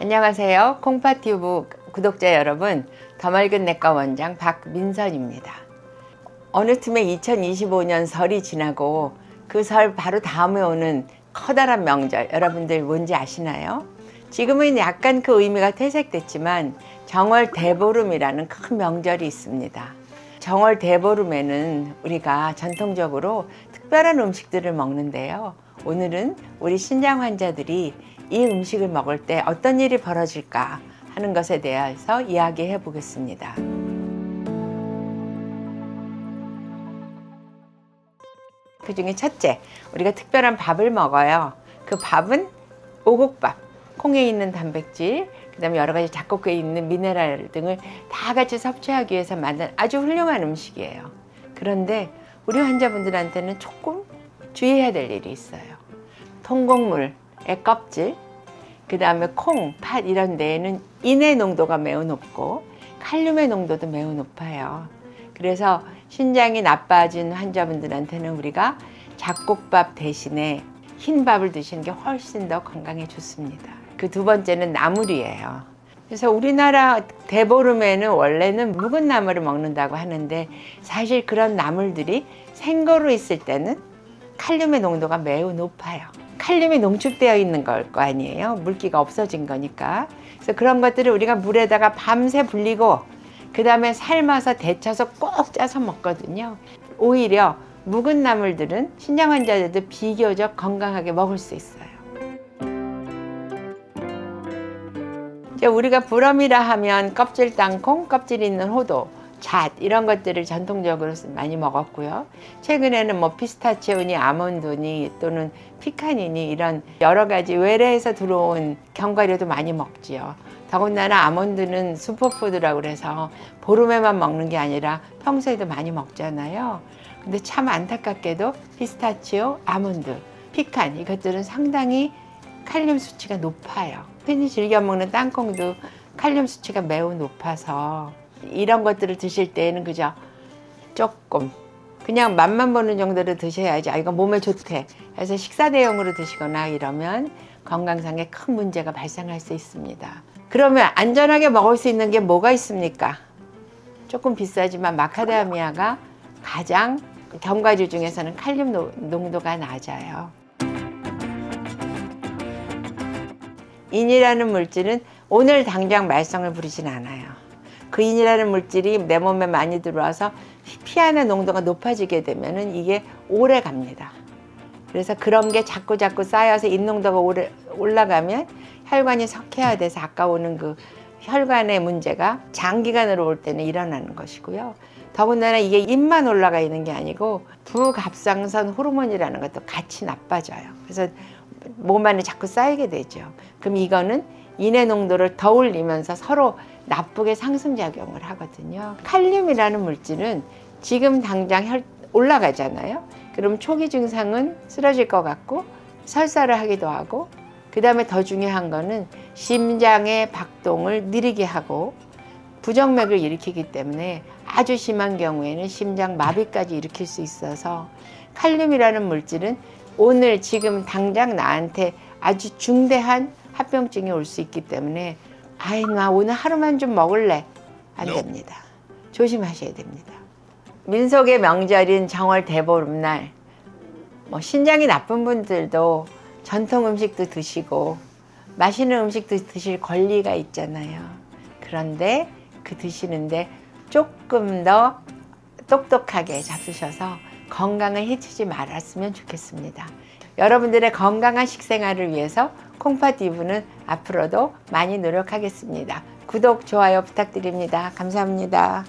안녕하세요. 콩파튜브 구독자 여러분, 더 맑은 내과 원장 박민선입니다. 어느 틈에 2025년 설이 지나고 그 설 바로 다음에 오는 커다란 명절, 여러분들 뭔지 아시나요? 지금은 약간 그 의미가 퇴색됐지만 정월 대보름이라는 큰 명절이 있습니다. 정월 대보름에는 우리가 전통적으로 특별한 음식들을 먹는데요. 오늘은 우리 신장 환자들이 이 음식을 먹을 때 어떤 일이 벌어질까 하는 것에 대해서 이야기해 보겠습니다. 그 중에 첫째, 우리가 특별한 밥을 먹어요. 그 밥은 오곡밥, 콩에 있는 단백질, 그 다음에 여러 가지 잡곡에 있는 미네랄 등을 다 같이 섭취하기 위해서 만든 아주 훌륭한 음식이에요. 그런데 우리 환자분들한테는 조금 주의해야 될 일이 있어요. 통곡물의 껍질, 그 다음에 콩, 팥 이런 데에는 인의 농도가 매우 높고 칼륨의 농도도 매우 높아요. 그래서 신장이 나빠진 환자분들한테는 우리가 잡곡밥 대신에 흰밥을 드시는 게 훨씬 더 건강에 좋습니다. 그 두 번째는 나물이에요. 그래서 우리나라 대보름에는 원래는 묵은 나물을 먹는다고 하는데 사실 그런 나물들이 생거로 있을 때는 칼륨의 농도가 매우 높아요. 칼륨이 농축되어 있는 걸 거 아니에요. 물기가 없어진 거니까. 그래서 그런 것들을 우리가 물에다가 밤새 불리고 그 다음에 삶아서 데쳐서 꼭 짜서 먹거든요. 오히려 묵은 나물들은 신장 환자들도 비교적 건강하게 먹을 수 있어요. 우리가 불엄이라 하면 껍질 땅콩, 껍질 있는 호두, 잣 이런 것들을 전통적으로 많이 먹었고요. 최근에는 뭐 피스타치오니 아몬드니 또는 피칸이니 이런 여러 가지 외래에서 들어온 견과류도 많이 먹지요. 더군다나 아몬드는 슈퍼푸드라고 그래서 보름에만 먹는 게 아니라 평소에도 많이 먹잖아요. 근데 참 안타깝게도 피스타치오, 아몬드, 피칸 이것들은 상당히 칼륨 수치가 높아요. 흔히 즐겨 먹는 땅콩도 칼륨 수치가 매우 높아서 이런 것들을 드실 때에는 그저 조금 그냥 맛만 보는 정도로 드셔야지 이거 몸에 좋대 해서 식사 대용으로 드시거나 이러면 건강상에 큰 문제가 발생할 수 있습니다. 그러면 안전하게 먹을 수 있는 게 뭐가 있습니까? 조금 비싸지만 마카다미아가 가장 견과류 중에서는 칼륨 농도가 낮아요. 인이라는 물질은 오늘 당장 말썽을 부리진 않아요. 그 인이라는 물질이 내 몸에 많이 들어와서 피 안의 농도가 높아지게 되면 이게 오래 갑니다. 그래서 그런 게 자꾸 쌓여서 인 농도가 올라가면 혈관이 석회화돼서 아까 오는 그 혈관의 문제가 장기간으로 올 때는 일어나는 것이고요. 더군다나 이게 인만 올라가 있는 게 아니고 부갑상선 호르몬이라는 것도 같이 나빠져요. 그래서 몸 안에 자꾸 쌓이게 되죠. 그럼 이거는 인의 농도를 더 올리면서 서로 나쁘게 상승작용을 하거든요. 칼륨이라는 물질은 지금 당장 올라가잖아요. 그럼 초기 증상은 쓰러질 것 같고 설사를 하기도 하고 그 다음에 더 중요한 거는 심장의 박동을 느리게 하고 부정맥을 일으키기 때문에 아주 심한 경우에는 심장 마비까지 일으킬 수 있어서 칼륨이라는 물질은 오늘 지금 당장 나한테 아주 중대한 합병증이 올 수 있기 때문에 나 오늘 하루만 좀 먹을래 안 됩니다. 조심하셔야 됩니다. 민속의 명절인 정월 대보름날 신장이 나쁜 분들도 전통 음식도 드시고 맛있는 음식도 드실 권리가 있잖아요. 그런데 그 드시는데 조금 더 똑똑하게 잡수셔서 건강을 해치지 말았으면 좋겠습니다. 여러분들의 건강한 식생활을 위해서 콩파튜브는 앞으로도 많이 노력하겠습니다. 구독, 좋아요 부탁드립니다. 감사합니다.